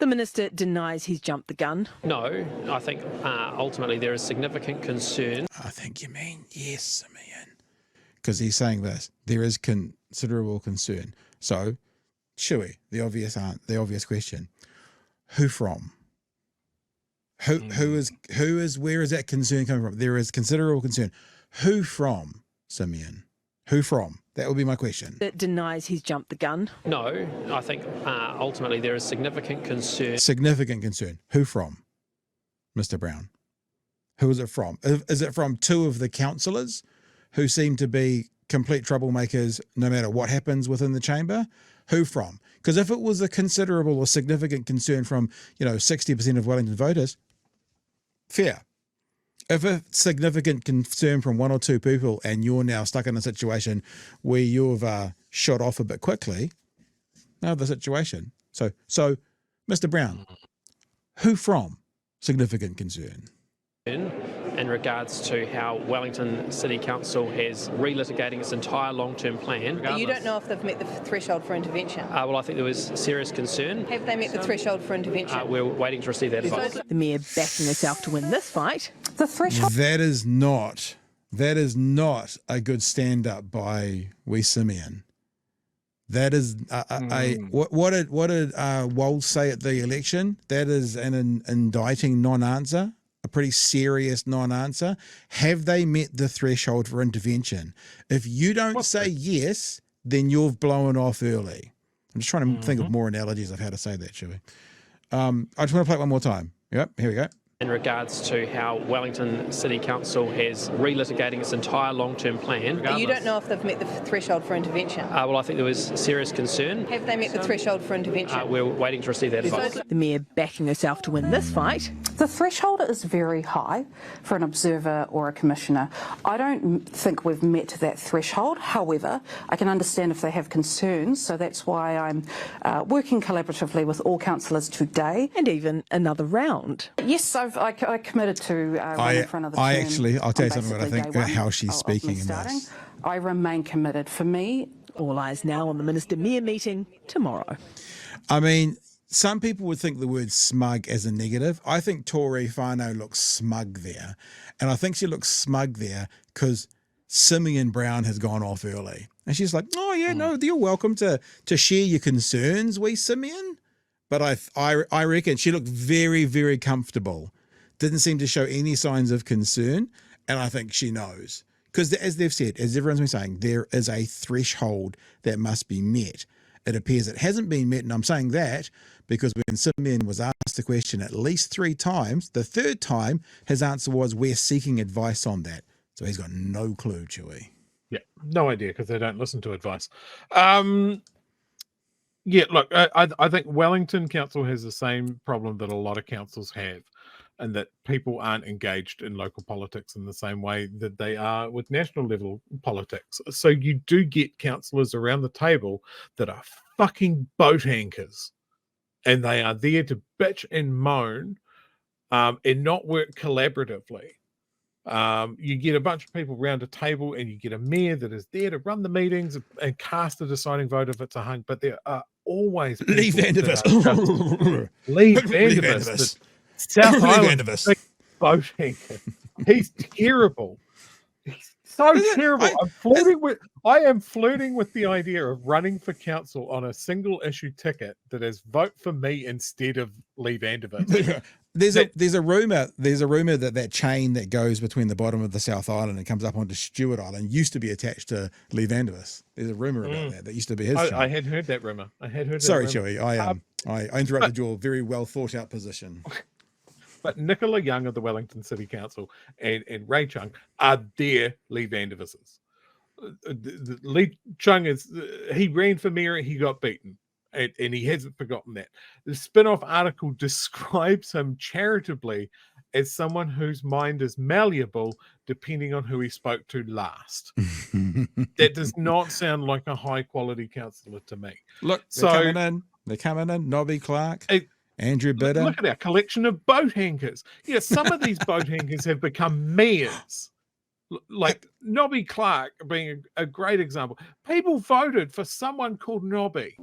The minister denies he's jumped the gun. No, I think ultimately there is significant concern. I think you mean yes, Simoen. Because he's saying this. There is considerable concern. So, Chewy, the obvious question. Who from? Who is where is that concern coming from? There is considerable concern. Who from, Simoen? Who from? That would be my question. That denies he's jumped the gun. No, I think ultimately there is significant concern. Significant concern. Who from, Mr. Brown? Who is it from? Is it from two of the councillors who seem to be complete troublemakers no matter what happens within the chamber? Who from? Because if it was a considerable or significant concern from, 60% of Wellington voters, fair. If a significant concern from one or two people and you're now stuck in a situation where you've shot off a bit quickly, now the situation. So, Mr. Brown, who from? Significant concern. In regards to how Wellington City Council has relitigating its entire long-term plan. But you don't know if they've met the threshold for intervention? Well, I think there was serious concern. Have they met the threshold for intervention? We're waiting to receive that advice. The Mayor backing herself to win this fight. The threshold... That is not a good stand-up by Simoen. That is what did Wold say at the election? That is an indicting non-answer, a pretty serious non-answer. Have they met the threshold for intervention? If you don't say yes, then you've blown off early. I'm just trying to think of more analogies of how to say that, Chewy. I just want to play it one more time. Yep, here we go. In regards to how Wellington City Council has relitigating its entire long-term plan. But you don't know if they've met the threshold for intervention? Well, I think there was serious concern. Have they met the threshold for intervention? We're waiting to receive that advice. The Mayor backing herself to win this fight. The threshold is very high for an observer or a commissioner. I don't think we've met that threshold. However, I can understand if they have concerns, so that's why I'm working collaboratively with all councillors today. And even another round. Yes, I committed to running for another term. I'll tell you something what I think about how she's speaking in this. I remain committed. For me, all eyes now on the Minister-Mayor meeting tomorrow. I mean, some people would think the word smug as a negative. I think Tory Whānau looks smug there. And I think she looks smug there because Simoen Brown has gone off early. And she's like, oh, yeah, no, you're welcome to share your concerns, Simoen. But I reckon she looked very, very comfortable. Didn't seem to show any signs of concern. And I think she knows. Because as they've said, as everyone's been saying, there is a threshold that must be met. It appears it hasn't been met. And I'm saying that because when Simoen was asked the question at least 3 times, the third time his answer was, we're seeking advice on that. So he's got no clue, Chewy. Yeah, no idea because they don't listen to advice. Yeah, look, I think Wellington Council has the same problem that a lot of councils have, and that people aren't engaged in local politics in the same way that they are with national level politics. So you do get councillors around the table that are fucking boat anchors, and they are there to bitch and moan and not work collaboratively. You get a bunch of people around a table and you get a mayor that is there to run the meetings and cast a deciding vote if it's a hung, but there are always Lee Vandervis. Lee Vandervis. South Island big boat anchor. He's terrible. He's so terrible. I am flirting with the idea of running for council on a single issue ticket that is vote for me instead of Lee Vandervis. There's a rumor that chain that goes between the bottom of the South Island and comes up onto Stewart Island used to be attached to Lee Vandervis. There's a rumor about that used to be his chain. I had heard that rumor. Sorry, Chewy. I interrupted your very well thought out position. But Nicola Young of the Wellington City Council and Ray Chung are their Lee Vandervises. Lee Chung he ran for mayor, he got beaten. And he hasn't forgotten that. The spin-off article describes him charitably as someone whose mind is malleable depending on who he spoke to last. That does not sound like a high-quality councillor to me. Look, they're coming in. Nobby Clark, Andrew Bidder. Look at our collection of boat anchors. Yeah, some of these boat anchors have become mayors. Like Nobby Clark being a great example. People voted for someone called Nobby.